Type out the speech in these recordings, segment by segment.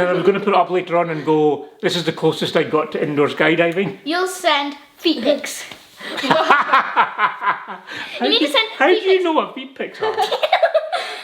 And I was going to put it up later on and go, this is the closest I got to indoor skydiving. You'll send feet pics. You need to send How do you know what feet pics are?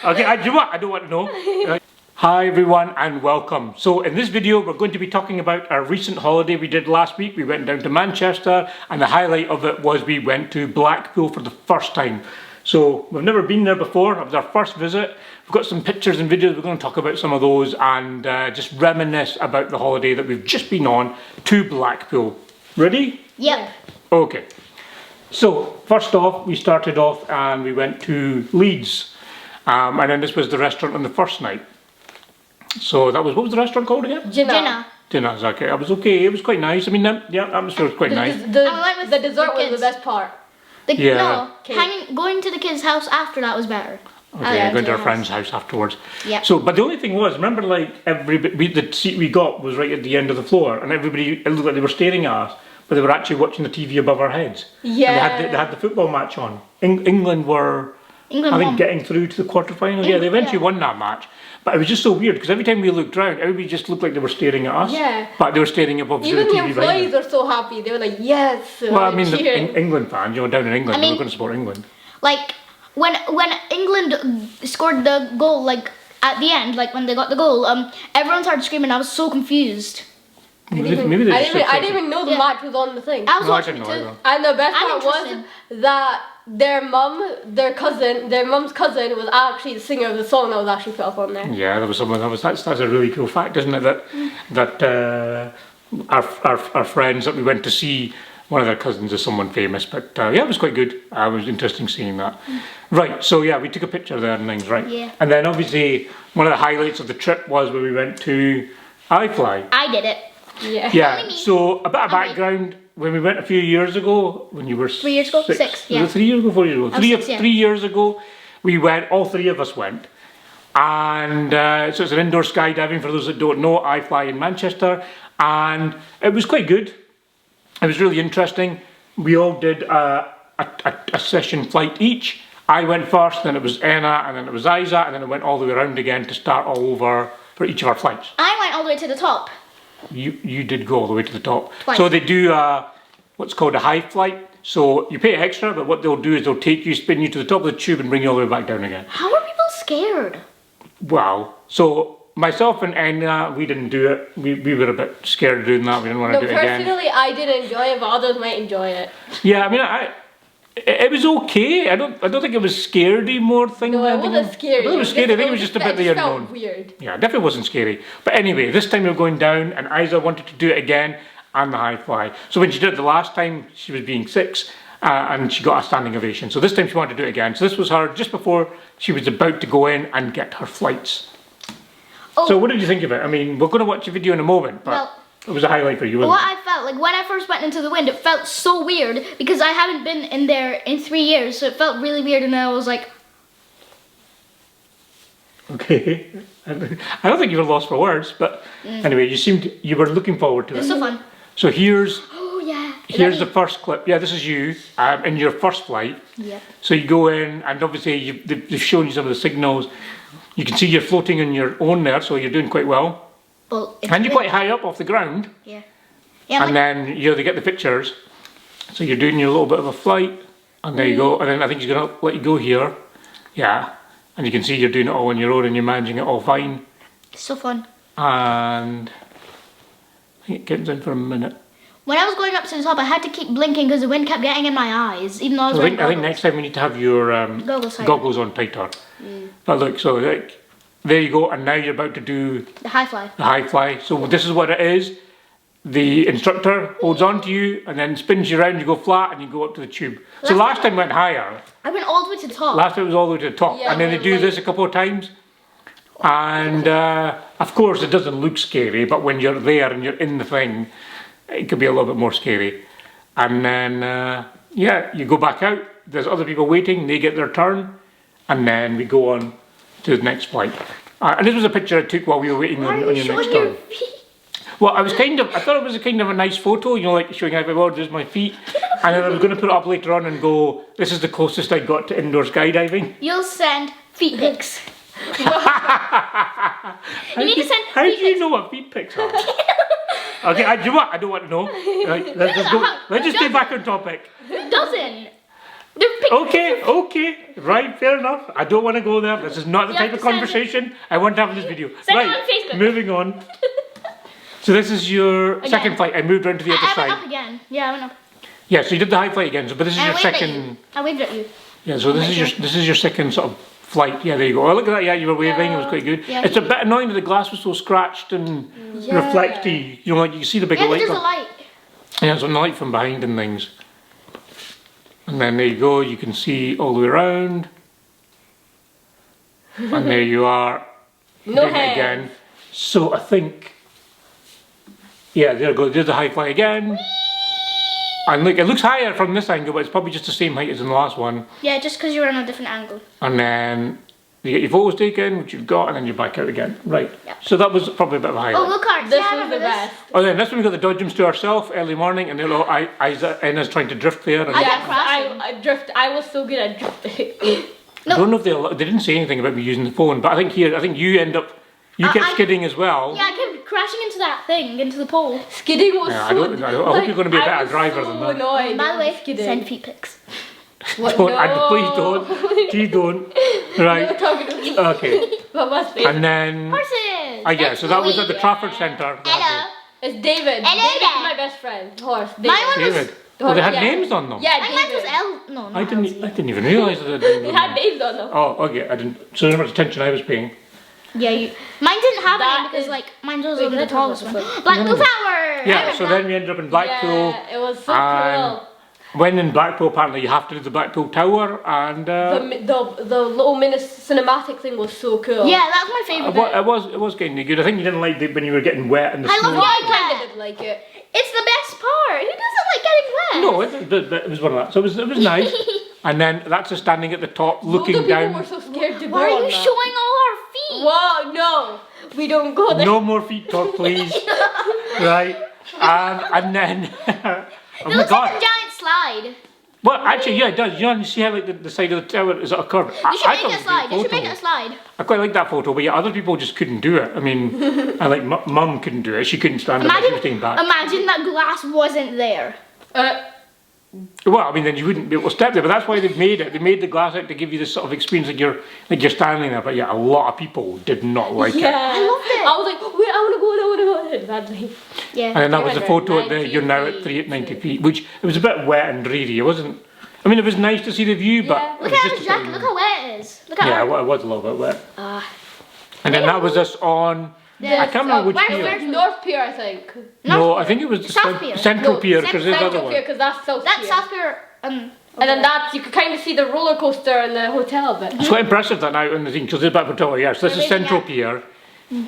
Okay, do you know what? I don't want to know. Hi everyone and welcome. So in this video we're going to be talking about our recent holiday we did last week. We went down to Manchester and the highlight of it was we went to Blackpool for the first time. So we've never been there before, it was our first visit. We've got some pictures and videos, we're going to talk about some of those and just reminisce about the holiday that we've just been on to Blackpool. Ready? Yep. Okay. So first off, we started off and we went to Leeds. And then this was the restaurant on the first night. So that was, what was the restaurant called again? Jinnah. Jinnah's okay. It was okay, it was quite nice. I mean, yeah, atmosphere was quite nice. The dessert was the best part. Yeah. No, going to the kids' house after that was better. Okay, going to our friend's house afterwards. Yeah. So, but the only thing was, remember, like the seat we got was right at the end of the floor, and everybody, it looked like they were staring at us, but they were actually watching the TV above our heads. Yeah. And they had the football match on. England were, I think, getting through to the quarterfinals. Yeah, they eventually won that match. But it was just so weird because every time we looked round, everybody just looked like they were staring at us. Yeah. But they were staring above the TV. Even the employees were so happy. They were like, yes. Well, I mean, the England fans, down in England, they were going to support England. Like, when England scored the goal, like, at the end, like, when they got the goal, everyone started screaming. I was so confused. I didn't even know the match was on the thing. I was watching it too. And the best part was that their mum's cousin was actually the singer of the song that was actually put up on there. Yeah, there was someone. That's a really cool fact, isn't it? That our friends that we went to see, one of their cousins is someone famous. But yeah, it was quite good. It was interesting seeing that. Right. So yeah, we took a picture there and things, right? Yeah. And then obviously one of the highlights of the trip was when we went to iFLY. I did it. Yeah. Yeah. So a bit of background. When we went a few years ago, when you were 3 years ago? 6, yeah. Was it 3 years ago, 4 years ago? 3 years ago, we went, all three of us went. And so it's an indoor skydiving, for those that don't know, iFLY in Manchester. And it was quite good. It was really interesting. We all did a session flight each. I went first, then it was Anna, and then it was Isa, and then it went all the way around again to start all over for each of our flights. I went all the way to the top. You did go all the way to the top. Twice. So they do what's called a high flight. So you pay extra, but what they'll do is they'll take you, spin you to the top of the tube and bring you all the way back down again. How are people scared? Wow. So myself and Anna, we didn't do it. We were a bit scared of doing that. We didn't want to do it again. Personally, I did enjoy it, but others might enjoy it. Yeah, I mean, it was okay. I don't think it was scary more thing. No, it wasn't scary. I thought it was scary. I think it was just a bit the unknown. Felt weird. Yeah, it definitely wasn't scary. But anyway, this time we were going down and Isa wanted to do it again and the high fly. So when she did it the last time, she was being 6 and she got a standing ovation. So this time she wanted to do it again. So this was her just before she was about to go in and get her flights. Oh. So what did you think of it? I mean, we're going to watch a video in a moment, but it was a highlight for you, wasn't it? What I felt, like when I first went into the wind, it felt so weird because I haven't been in there in 3 years, so it felt really weird and I was like... Okay, I don't think you were lost for words, but anyway, you were looking forward to it. It was so fun. So here's the first clip. Yeah, this is you in your first flight. Yeah. So you go in and obviously they've shown you some of the signals. You can see you're floating on your own there, so you're doing quite well. Well, and you're quite high up off the ground. Yeah. And then they get the pictures. So you're doing your little bit of a flight, and there you go. And then I think he's gonna let you go here. Yeah. And you can see you're doing it all on your own and you're managing it all fine. It's so fun. And I think it gets in for a minute. When I was going up to the top, I had to keep blinking because the wind kept getting in my eyes, even though I was wearing goggles. I think next time we need to have your goggles on tighter. But look, so there you go, and now you're about to do the high fly. The high fly. So this is what it is. The instructor holds on to you and then spins you around, you go flat and you go up to the tube. So last time went higher. I went all the way to the top. Last time it was all the way to the top. Yeah, and then they do this a couple of times. And of course it doesn't look scary, but when you're there and you're in the thing, it could be a little bit more scary. And then, yeah, you go back out. There's other people waiting, they get their turn. And then we go on to the next flight. And this was a picture I took while we were waiting on your next turn. Well, I thought it was a kind of a nice photo, like showing everybody, well, there's my feet. And then I was going to put it up later on and go, this is the closest I got to indoor skydiving. You'll send feet pics. You need to send How do feet you pics. know what feet pics are? Okay, do you know what? I don't want to know. Right, let's just go. Let's just stay back on topic. Who doesn't? They're pictures. Okay, right, fair enough. I don't want to go there. This is not the You type have of to send conversation I want to have in this video. Send it Right, on Facebook. moving on. So this is your second flight. I moved around to the other I went side. up again. Yeah, I went up. Yeah, so you did the high flight again. So, but this is And I your waved at second. you. I waved at you. Yeah, so this is your second sort of flight. Yeah, there you go. Oh, look at that. Yeah, you were waving. It was quite good. Yeah. It's a bit annoying that the glass was so scratched and reflecty. You know, like you see the big Yeah, light. there's a light. Yeah, it's on the light from behind and things. And then there you go. You can see all the way around. And there you are. No Doing it hands. again. So I think. Yeah, there you go. There's the high fly again. And look, it looks higher from this angle, but it's probably just the same height as in the last one. Yeah, just because you're on a different angle. And then you get your photos taken, which you've got, and then you're back out again. Right. Yep. So that was probably a bit of a highlight. Oh, go-karts. This Yeah, I was remember the this. best. Oh, then this one we got the Dodgems to ourselves early morning, and Ina's trying to drift there. And I I kept crashing. I drift. I was so good at drifting. don't know if they didn't say anything about me using the phone, but I think you end up, you kept I- skidding as well. Yeah, I kept crashing into that thing, into the pole. Skidding was Yeah, I so. don't- I hope you're gonna be a better driver than that. Annoyed By the way, skidding. send feet pics. What? Don't, No. please don't. Please don't. Right. You're talking to me. Okay. What must be? And then. Horses. Yeah, so that was at the Trafford Centre. Hello. It's David. Hello David's there. my best friend. Horse. David. My one was. David. Oh, they had Yeah. names on them. Yeah, I think mine was David. No, I not didn't. LZ. I didn't even realise that. They had names on them. Oh, okay. I didn't. So how much attention I was paying. Yeah, mine didn't have That any because is- like mine was Wait, only the that was tallest one. the- Blackpool Tower. I Yeah. remember So that. then we ended up in Blackpool. Yeah, it was so and cool. when in Blackpool, apparently you have to do the Blackpool Tower, and The little mini cinematic thing was so cool. Yeah, that's my favorite bit. it was kind of good. I think you didn't like it when you were getting wet in the I snow. love Well, I Yeah. kind of did like it. It's the best part. Who doesn't like getting wet? No, it was one of that. So it was nice. And then that's us standing at the top, looking Loads of people down. were so scared to go Why are on you that. showing all our feet? Whoa, no, we don't go there. No more feet talk, please. Right. And then. Oh It my looks like god. a giant slide. Well, actually, yeah, it does. You know, you see how like the side of the tower is at a curve. You should make it a slide. You should make it a slide. I quite like that photo, but yeah, other people just couldn't do it. I mean, I like Mum couldn't do it. She couldn't stand up. She was Imagine, staying back. imagine that glass wasn't there. Well, I mean, then you wouldn't be able to step there, but that's why they've made it. They made the glass out to give you this sort of experience like you're standing there. But yeah, a lot of people did not like it. Yeah, I loved it. I was like, wait, I want to go there, I want to go there. Badly. Yeah. And then that was the 390 photo at the, you're now at 390 feet, which it was a bit wet and dreary. It wasn't. I mean, it was nice to see the view, but Yeah. it Look was at just his a jacket. bit- Look how wet it is. Look at Yeah, her. it was a little bit wet. Ah. And then that was us on. I can't remember which where's pier. North Pier, I think. No, I think it was the South Pier. Central No, Pier because there's the other Central Pier, one. because that's South That's Pier. South Pier. And then that's, you could kind of see the roller coaster and the hotel a bit. It's quite impressive that now in the thing because there's Blackpool Tower. Yeah, so this is Amazing, Central yeah. Pier,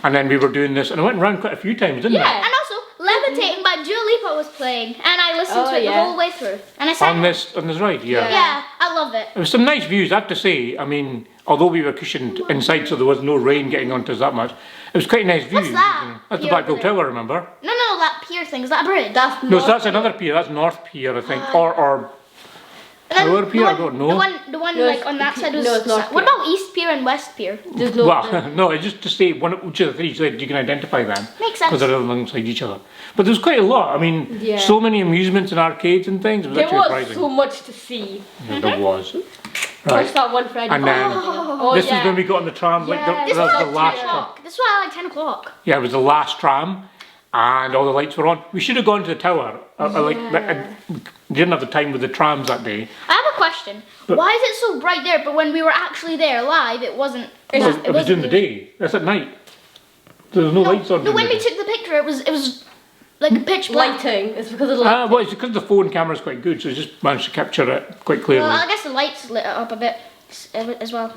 and then we were doing this, and I went around quite a few times, didn't Yeah. And also, Levitating by Dua Lipa was playing, and I listened Oh, to it the yeah. whole way through. And I I? sang. On this ride, yeah. Yeah, I love it. There was some nice views, I have to say. I mean, although we were cushioned inside, so there was no rain getting onto us that much. It was quite a nice view. What's that? That's the Pier Blackpool over there. Tower, remember? No, that pier thing. Is that a bridge? That's No, North so that's Pier. another pier. That's North Pier, I think, or And then Tower Pier, I don't know. The one No, like it's- on that side was. no, it's North What Pier. about East Pier and West Pier? There's no. well, no, it's just to say which of the three, so that you can identify them. Makes sense. Because they're alongside each other. But there's quite a lot. I mean, Yeah. so many amusements and arcades and things. It was There actually was surprising. so much to see. Yeah, there was. First Right. that one Friday. And then oh, this yeah. is when we got on the tram. Like Yeah. the, This that was was like the last 10 tram. o'clock. This was at like 10 o'clock. Yeah, it was the last tram, and all the lights were on. We should have gone to the tower. We didn't have the time with the trams that day. I have a question. Why is it so bright there, but when we were actually there live, it wasn't? It was during the day. That's at night. There was no lights on. No, during when the we day. took the picture, it was like pitch black. Lighting. It's because of the lighting. Well, it's because the phone camera's quite good, so it just managed to capture it quite clearly. Well, I guess the lights lit it up a bit as well.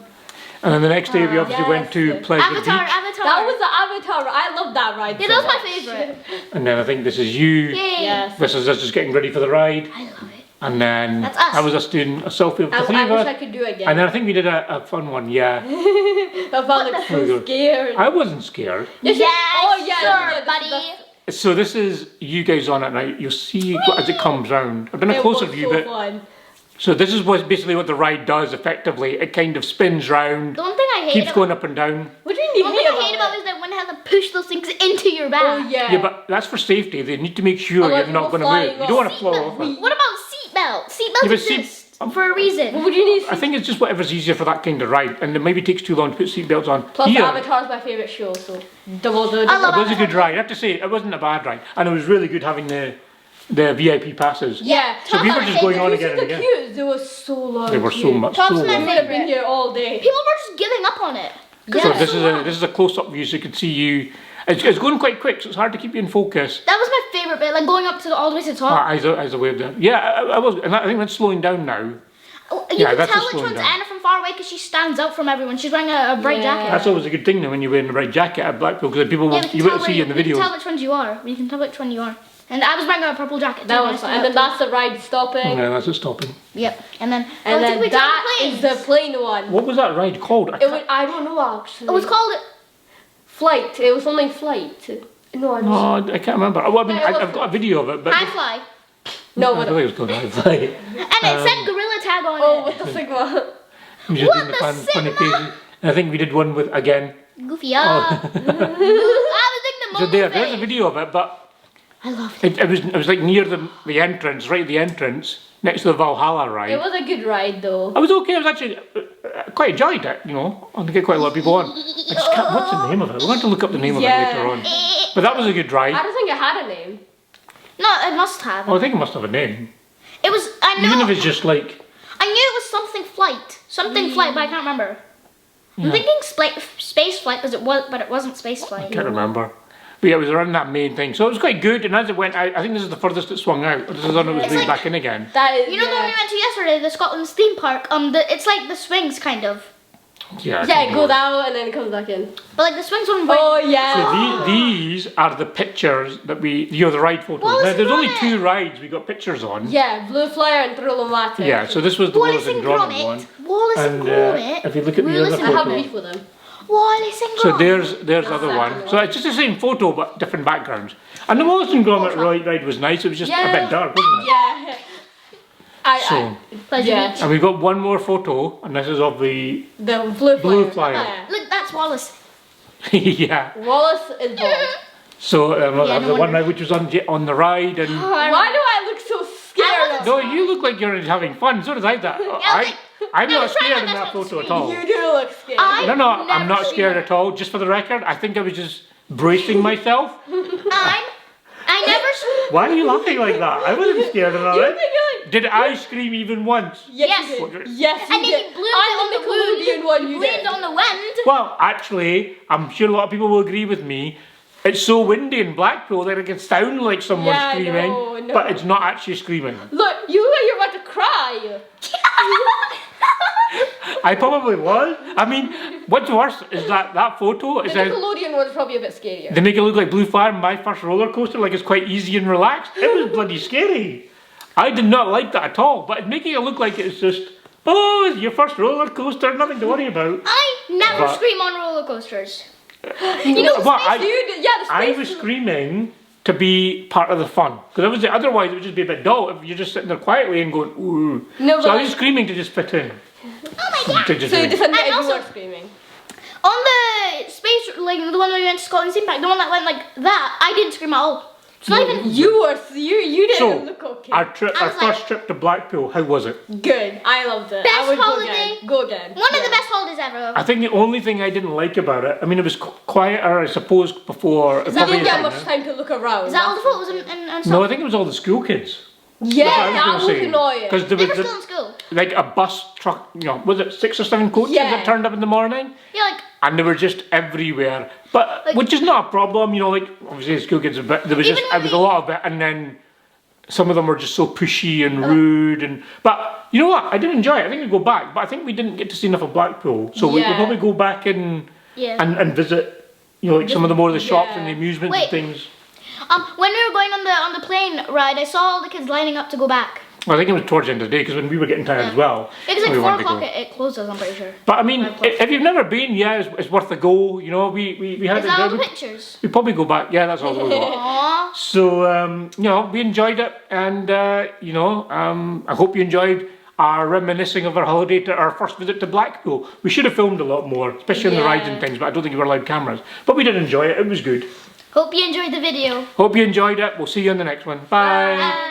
And then the next day we obviously went to yes. Pleasure Avatar. Beach. That was the Avatar. I love that ride. Yeah, so that was much. my favourite. And then I think this is you. Yay. Yes. This is us just getting ready for the ride. I love it. And then That's us. that was us doing a selfie with the three I of wish us. I could do it again. And then I think we did a fun one, yeah. I felt like There so we go. scared. I wasn't scared. Yes, Oh, yeah, sir, yeah, buddy. So this is you guys on it now. You'll see as it comes round. I've done a It closer was view, so but fun. So this is basically what the ride does effectively. It kind of spins round, The one thing I hate keeps about going up and down. What do you the need one thing I hate about it is that when they have to push those things into your bag. Oh yeah. Yeah, but that's for safety. They need to make sure Otherwise you're not you're going to flying move. You don't want to off. fall off it. What about seatbelts? Seatbelts Yeah, but seat- exist for a reason. What would you need? I think it's just whatever's easier for that kind of ride, and it maybe takes too long to put seatbelts on. Plus, Here, Avatar's my favourite show, so double the. I love it was a good ride. I have to say, it wasn't a bad ride, and it was really good having the VIP passes. Yeah. So we were just going on You again see and the again. queues? They were so long. They were so queues. much, Top's so my We long. would have been favorite. here all day. People were just giving up on it. So this is a close-up view, so you can see you. It's going quite quick, so it's hard to keep you in focus. That was my favorite bit, like going up to all the way to the top. As a way of doing. Yeah, I was, and I think that's slowing down now. You yeah, can that's tell just which slowing one's down. Anna from far away because she stands out from everyone. She's wearing a bright Yeah. jacket. That's always a good thing though when you're wearing the right jacket at Blackpool, because people Yeah, won't, you won't see you in the we video. can tell which ones you are. We can tell which one you are. And I was wearing a purple jacket. That too, was when I fun. And stood then up that's the ride stopping. Yeah, that's it stopping. too. Yep. And then And did then we tell that the is planes? the plane one. What was that ride called? I don't know actually. It was called. Flight. It was only flight. No, I don't. Oh, I can't remember. Well, I mean, Yeah, it was I've got a video of it, but iFLY. No, I what? think it was called iFLY. And it said Gorilla Tag on Oh, it. with the Sigma. We just What doing the the funny Sigma? pages. And I think we did one with again. Goofy. I was doing the So Momo there's a face. video of it, but I loved it. it was like near the entrance, right at the entrance, next to the Valhalla ride. It was a good ride though. I was okay. I was actually quite enjoyed it. You know, I think get quite a lot of people on. I just can't. What's the name of it? We're going to look up the name of it Yeah. later on. But that was a good I ride. don't think it had a name. No, it must have. Oh, I think it must have a name. It was. I know. Even if it's just like. I knew it was something flight. Something flight, but I can't remember. I'm Yeah. thinking space flight, but it wasn't space I flight. can't remember. But yeah, it was around that main thing. So it was quite good. And as it went, I think this is the furthest it swung out. This is on it was It's going like- back in again. That is. You know the one we went to yesterday, the Scotland's theme park. It's like the swings kind of, Yeah. Yeah, it goes out and then it comes back in. but like the swings one. Oh So yeah. these are the pictures that the ride photos. Wallace Now, there's and only Gromit. 2 rides we got pictures on. Yeah, Blue Flyer and Thriller-O-Matic. Yeah, so this was the Wallace and Gromit one. Gromit. Wallace and And Gromit. if you look at the Wallace other I and have photo. beef with them. Wallace and Gromit. So there's the other That's one. that So it's just the same photo but different backgrounds. And the Wallace and Gromit ride was nice. It was just a Yeah. bit dark, wasn't it? Yeah. So, Pleasure Yeah. Beach. and we've got one more photo, and this is of the The Blue Flyer. Blue Flyer. Yeah. Look, that's Wallace. yeah. Wallace is bald. So Yeah, the no one wonder. ride which was on the ride, and Why do I look so scared? no, you look like you're having fun. So does I. I'm no, not try scared my in best that not to photo at scream. all. You do look scared. I- No, I'm never not seen scared that. at all. Just for the record, I think I was just bracing myself. I never. Why are you laughing like that? I wasn't scared of You that. think I- Did I scream even once? Yes. you did. Yes, you And then did. you blew On it the Nickelodeon one, you blamed did. on the wind. Well, actually, I'm sure a lot of people will agree with me. It's so windy in Blackpool that it can sound like someone's Yeah, screaming, no. but it's not actually screaming. Look, you're about to cry. I probably was. I mean, what's worse is that photo. The It says Nickelodeon one's probably a bit scarier. they make it look like Blue Fire, my first roller coaster, like it's quite easy and relaxed. It was bloody scary. I did not like that at all. But it's making it look like it's just it's your first roller coaster, nothing to worry about. I never But- scream on roller coasters. You know, But space dude. Yeah, the I space. was screaming to be part of the fun. Because otherwise it would just be a bit dull if you're just sitting there quietly and going, ooh. No, So I but- was screaming to just fit in. Oh my god. To just So you do it. just admit And you also- were screaming. On the space, like the one where we went to Scotland's theme park, the one that went like that, I didn't scream at all. It's not even You didn't So, look okay. our I was first like- trip to Blackpool, how was it? Good. I loved it. Best I would holiday. go again. Go again. one of Yeah. the best holidays ever. I think the only thing I didn't like about it, I mean, it was quieter, I suppose, before. You probably didn't get is much now. time to look around. Is that all the photos and stuff? No, I think it was all the school kids. Yeah, That's what I was that gonna was say. annoying. Because there They was were still in school. like a bus truck, was it 6 or 7 coaches Yeah. that turned up in the morning? Yeah, like And they were just everywhere. But, Like- which is not a problem, like, obviously the school kids, but there was Even just, when it was we- a lot of it, and then some of them were just so pushy and rude, but you know what, I did enjoy it, I think we'd go back, but I think we didn't get to see enough of Blackpool, so we'll Yeah. probably go back and yeah. and visit, like some of the more of the shops and the Yeah. amusements and Wait. things. When we were going on the plane ride, I saw all the kids lining up to go back. Well, I think it was towards the end of the day, because when we were getting tired as well. It was like we 4 wanted to go. o'clock. It closes. I'm pretty sure. But I mean, 5 o'clock. if you've never been, yeah, it's worth a go. We had Is that all the we pictures? we'd probably go back. Yeah, that's all we got. Aww. So we enjoyed it, and I hope you enjoyed are reminiscing of our holiday to our first visit to Blackpool. We should have filmed a lot more, especially on the rides and things, but I don't think we were allowed cameras. But we did enjoy it, it was good. Hope you enjoyed the video. Hope you enjoyed it. We'll see you in the next one. Bye. Bye.